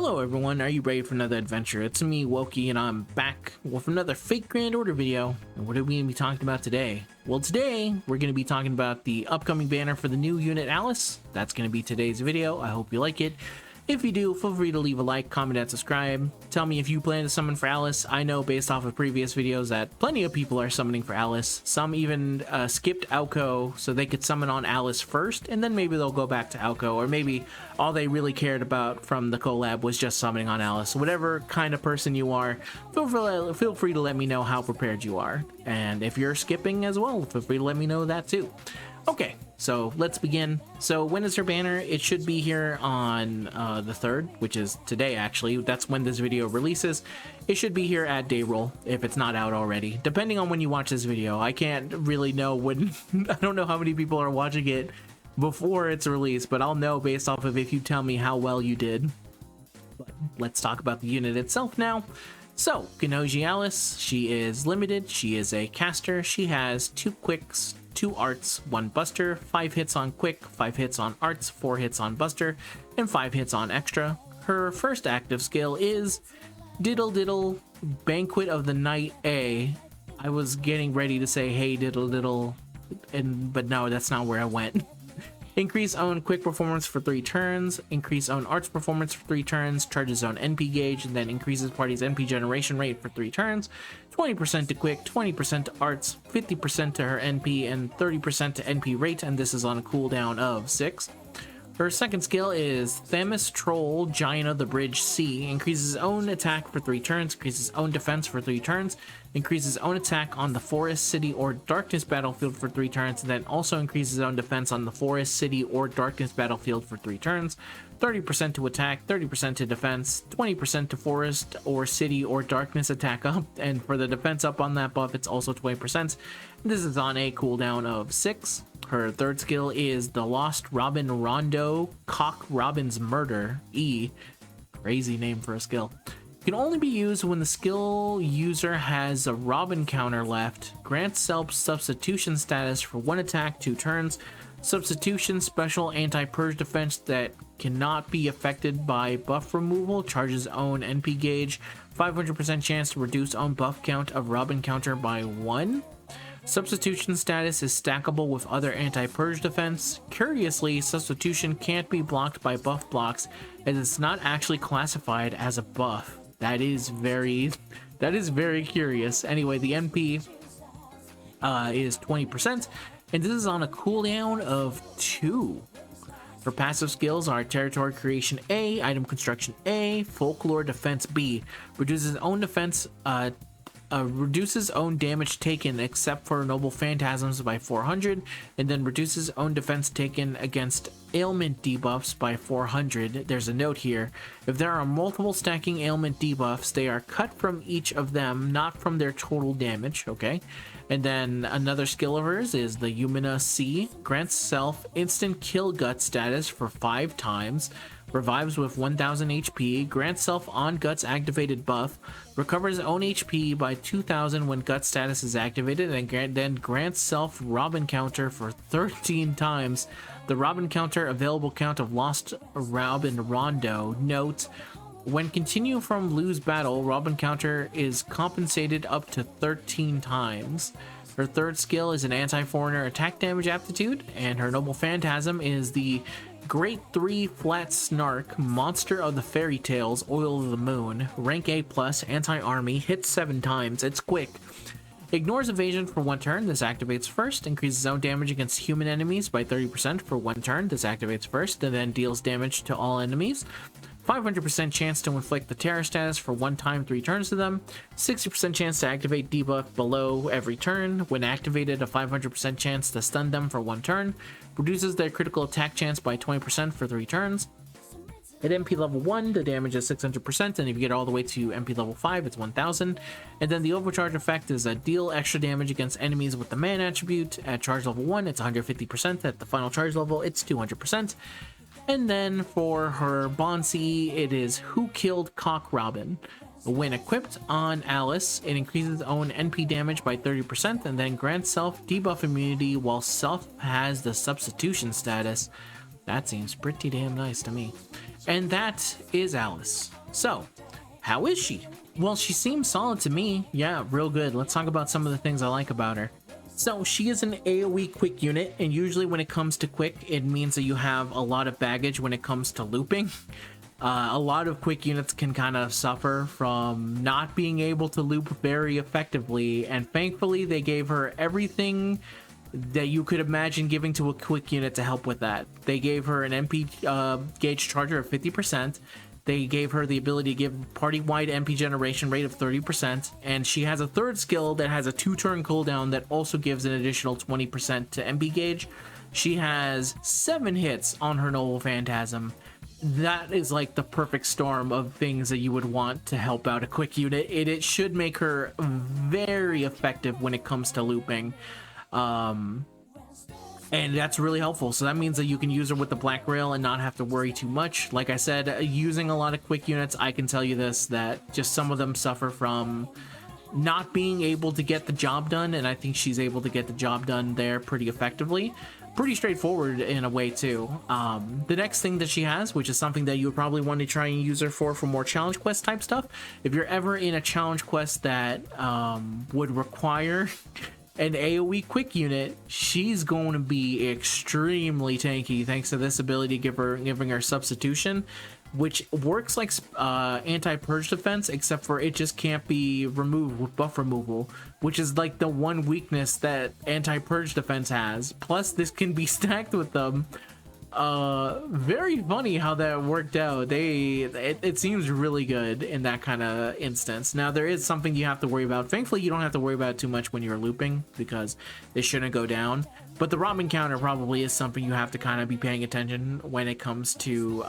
Hello everyone, are you ready for another adventure? It's me, Wokey, and I'm back with another fake Grand Order video. And what are we going to be talking about today? Well, today we're going to be talking about the upcoming banner for the new unit Alice. That's going to be today's video. I hope you like it. If you do, feel free to leave a like, comment, and subscribe. Tell me if you plan to summon for Alice. I know based off of previous videos that plenty of people are summoning for Alice. Some even skipped Alco so they could summon on Alice first, and then maybe they'll go back to Alco, or maybe all they really cared about from the collab was just summoning on Alice. Whatever kind of person you are, feel free to let me know how prepared you are. And if you're skipping as well, feel free to let me know that too. Okay, so let's begin. So when is her banner? It should be here on the 3rd, which is today actually. That's when this video releases. It should be here at day roll if it's not out already, depending on when you watch this video. I can't really know when. I don't know how many people are watching it before it's released, but I'll know based off of if you tell me how well you did. But let's talk about the unit itself now. So, Kanoji Alice, she is limited, she is a caster, she has 2 quicks, 2 arts, 1 buster, 5 hits on quick, 5 hits on arts, 4 hits on buster, and 5 hits on extra. Her first active skill is Diddle Diddle Banquet of the Night A. I was getting ready to say hey diddle diddle, but no, that's not where I went. Increase own quick performance for 3 turns, increase own arts performance for 3 turns, charges own NP gauge, and then increases party's NP generation rate for 3 turns, 20% to quick, 20% to arts, 50% to her NP, and 30% to NP rate, and this is on a cooldown of 6. Her second skill is Themis Troll, Giant of the Bridge C. Increases own attack for 3 turns, increases own defense for 3 turns, increases own attack on the forest, city, or darkness battlefield for 3 turns, and then also increases own defense on the forest, city, or darkness battlefield for 3 turns. 30% to attack, 30% to defense, 20% to forest or city or darkness attack up, and for the defense up on that buff, it's also 20%. This is on a cooldown of 6. Her third skill is the Lost Robin Rondo Cock Robin's Murder E. Crazy name for a skill. Can only be used when the skill user has a Robin counter left. Grants self substitution status for 1 attack, 2 turns. Substitution special anti-purge defense that cannot be affected by buff removal. Charges own NP gauge. 500% chance to reduce own buff count of Robin counter by 1. Substitution status is stackable with other anti-purge defense. Curiously, substitution can't be blocked by buff blocks as it's not actually classified as a buff. That is very curious. Anyway, the NP is 20%, and this is on a cooldown of 2. Her passive skills are Territory Creation A, Item Construction A, Folklore Defense B. Reduces own defense, reduces own damage taken except for Noble Phantasms by 400, and then reduces own defense taken against ailment debuffs by 400. There's a note here. If there are multiple stacking ailment debuffs, they are cut from each of them, not from their total damage, okay? And then another skill of hers is the Yumina C. Grants self instant kill gut status for 5 times. Revives with 1000 HP, grants self on Guts activated buff, recovers own HP by 2000 when Guts status is activated, and then grants self Robin counter for 13 times. The Robin counter available count of Lost Robin Rondo. Note, when continue from lose battle, Robin counter is compensated up to 13 times. Her third skill is an anti-foreigner attack damage aptitude, and her Noble Phantasm is the Grade 3 Flat Snark, Monster of the Fairy Tales, Oil of the Moon, rank A+, anti-army, hits 7 times, it's quick. Ignores evasion for 1 turn, this activates first, increases own damage against human enemies by 30% for 1 turn, this activates first, and then deals damage to all enemies. 500% chance to inflict the terror status for 1 time 3 turns to them. 60% chance to activate debuff below every turn. When activated, a 500% chance to stun them for 1 turn. Reduces their critical attack chance by 20% for 3 turns. At MP level 1, the damage is 600%, and if you get all the way to MP level 5, it's 1000. And then the overcharge effect is a deal extra damage against enemies with the man attribute. At charge level 1, it's 150%. At the final charge level, it's 200%. And then for her Bond CE, it is Who Killed Cock Robin. When equipped on Alice, it increases own NP damage by 30% and then grants self debuff immunity while self has the substitution status. That seems pretty damn nice to me. And that is Alice. So, how is she? Well, she seems solid to me. Yeah, real good. Let's talk about some of the things I like about her. So she is an AoE quick unit, and usually when it comes to quick, it means that you have a lot of baggage when it comes to looping. A lot of quick units can kind of suffer from not being able to loop very effectively, and thankfully they gave her everything that you could imagine giving to a quick unit to help with that. They gave her an MP gauge charger of 50%. They gave her the ability to give party-wide MP generation rate of 30%, and she has a third skill that has a 2-turn cooldown that also gives an additional 20% to MP gauge. She has 7 hits on her Noble Phantasm. That is like the perfect storm of things that you would want to help out a quick unit. It should make her very effective when it comes to looping. And that's really helpful. So that means that you can use her with the Black Rail and not have to worry too much. Like I said, using a lot of quick units, I can tell you this, that just some of them suffer from not being able to get the job done, and I think she's able to get the job done there pretty effectively. Pretty straightforward in a way too. The next thing that she has, which is something that you would probably want to try and use her for more challenge quest type stuff, if you're ever in a challenge quest that would require an AoE quick unit, she's going to be extremely tanky thanks to this ability giving her substitution, which works like anti-purge defense, except for it just can't be removed with buff removal, which is like the one weakness that anti-purge defense has. Plus this can be stacked with them. Very funny how that worked out. It seems really good in that kind of instance. Now there is something you have to worry about. Thankfully you don't have to worry about it too much when you're looping, because they shouldn't go down. But the Robin counter probably is something you have to kind of be paying attention when it comes to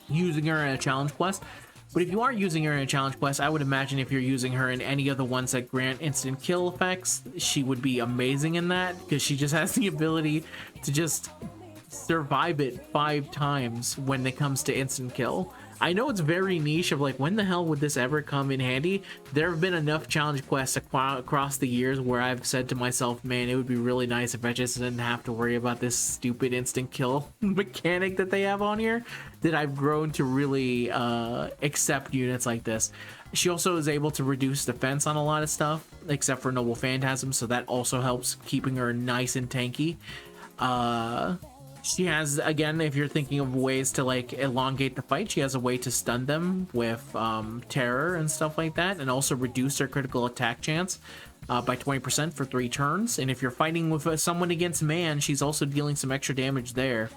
using her in a challenge quest. But if you are using her in a challenge quest, I would imagine if you're using her in any of the ones that grant instant kill effects, she would be amazing in that, because she just has the ability to just survive it 5 times when it comes to instant kill. I know it's very niche of like, when the hell would this ever come in handy? There have been enough challenge quests across the years where I've said to myself, man, it would be really nice if I just didn't have to worry about this stupid instant kill mechanic that they have on here, that I've grown to really accept units like this. She also is able to reduce defense on a lot of stuff, except for Noble Phantasm, so that also helps keeping her nice and tanky. She has, again, if you're thinking of ways to like elongate the fight, she has a way to stun them with terror and stuff like that, and also reduce their critical attack chance by 20% for 3 turns. And if you're fighting with someone against man, she's also dealing some extra damage there.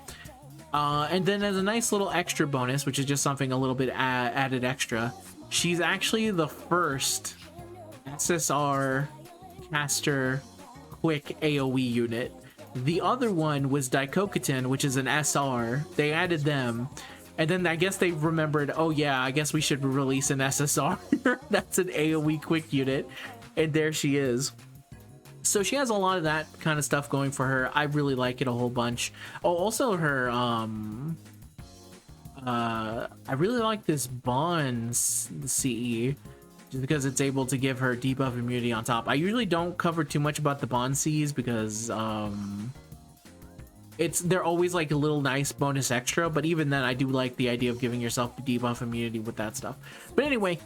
And then as a nice little extra bonus, which is just something a little bit added extra, she's actually the first SSR caster quick AoE unit. The other one was Daikokutin, which is an SR. They added them, and then I guess they remembered, oh yeah, I guess we should release an SSR. That's an AoE quick unit, and there she is. So she has a lot of that kind of stuff going for her. I really like it a whole bunch. Oh, also her I really like this Bond CE, just because it's able to give her debuff immunity on top. I usually don't cover too much about the Bond Cs because they're always like a little nice bonus extra, but even then I do like the idea of giving yourself debuff immunity with that stuff. But anyway,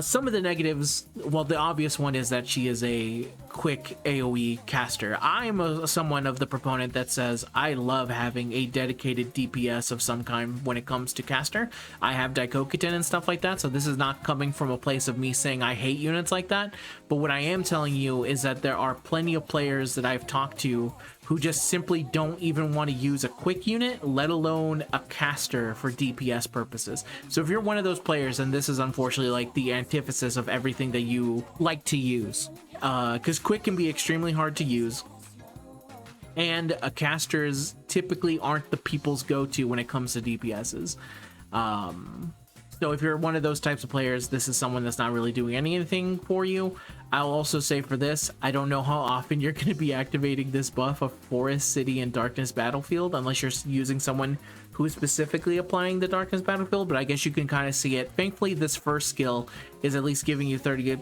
some of the negatives, well, the obvious one is that she is a quick AoE caster. I'm someone of the proponent that says I love having a dedicated DPS of some kind when it comes to caster. I have Daikokutin and stuff like that, so this is not coming from a place of me saying I hate units like that. But what I am telling you is that there are plenty of players that I've talked to who just simply don't even want to use a quick unit, let alone a caster for DPS purposes. So if you're one of those players, and this is unfortunately like the antithesis of everything that you like to use, because quick can be extremely hard to use, and casters typically aren't the people's go-to when it comes to DPSs. So if you're one of those types of players, this is someone that's not really doing anything for you. I'll also say for this, I don't know how often you're going to be activating this buff of Forest, City, and Darkness Battlefield, unless you're using someone who is specifically applying the Darkness Battlefield, but I guess you can kind of see it. Thankfully, this first skill is at least giving you 30%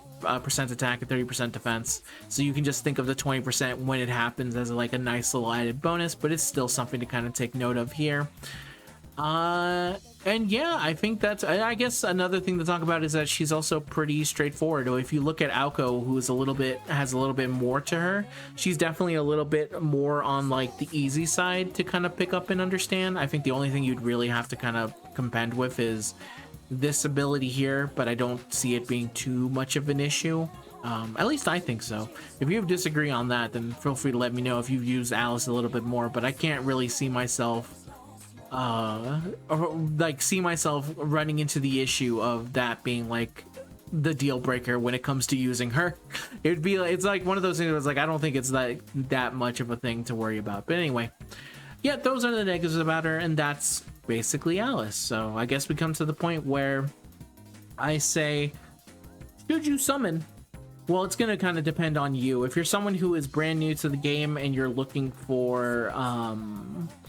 attack and 30% defense, so you can just think of the 20% when it happens as like a nice little added bonus, but it's still something to kind of take note of here. And yeah, I think that's, I guess another thing to talk about is that she's also pretty straightforward. Or if you look at Alco, who is has a little bit more to her, she's definitely a little bit more on like the easy side to kind of pick up and understand. I think the only thing you'd really have to kind of contend with is this ability here, but I don't see it being too much of an issue. At least I think so. If you disagree on that, then feel free to let me know if you've used Alice a little bit more, but I can't really see myself see myself running into the issue of that being like the deal breaker when it comes to using her. It'd be like, it's like one of those things that's like, I don't think it's like that much of a thing to worry about. But anyway, yeah, those are the negatives about her, and that's basically Alice. So I guess we come to the point where I say, should you summon? Well, it's going to kind of depend on you. If you're someone who is brand new to the game and you're looking for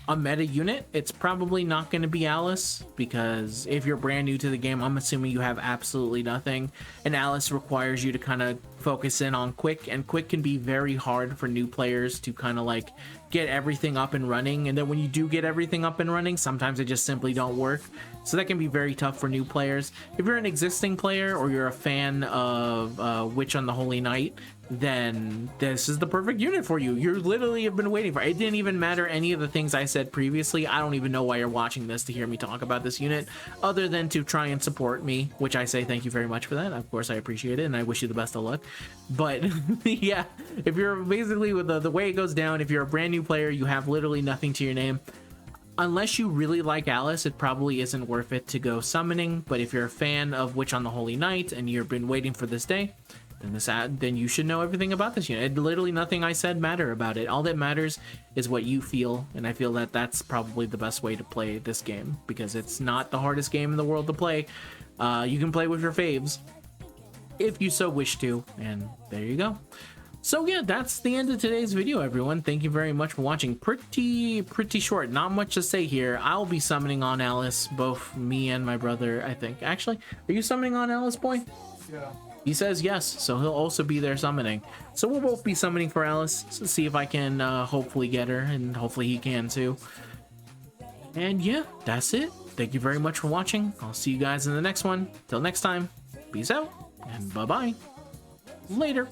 a meta unit, it's probably not going to be Alice, because if you're brand new to the game, I'm assuming you have absolutely nothing, and Alice requires you to kind of focus in on quick, and quick can be very hard for new players to kind of like get everything up and running, and then when you do get everything up and running, sometimes it just simply don't work. So that can be very tough for new players. If you're an existing player or you're a fan of Witch on the Holy Night, then this is the perfect unit for you. You literally have been waiting for it. It didn't even matter any of the things I said previously. I don't even know why you're watching this to hear me talk about this unit, other than to try and support me, which I say thank you very much for that. Of course, I appreciate it, and I wish you the best of luck. But yeah, if you're basically with the way it goes down, if you're a brand new player, you have literally nothing to your name. Unless you really like Alice, it probably isn't worth it to go summoning. But if you're a fan of Witch on the Holy Night and you've been waiting for this day, then you should know everything about this unit. Literally nothing I said matter about it. All that matters is what you feel, and I feel that that's probably the best way to play this game, because it's not the hardest game in the world to play. You can play with your faves if you so wish to, and there you go. So yeah, that's the end of today's video, everyone. Thank you very much for watching. Pretty short, not much to say here. I'll be summoning on Alice, both me and my brother, I think. Actually, are you summoning on Alice, boy? Yeah. He says yes, so he'll also be there summoning. So we'll both be summoning for Alice to see if I can hopefully get her, and hopefully he can too. And yeah, that's it. Thank you very much for watching. I'll see you guys in the next one. Till next time, peace out, and bye-bye. Later.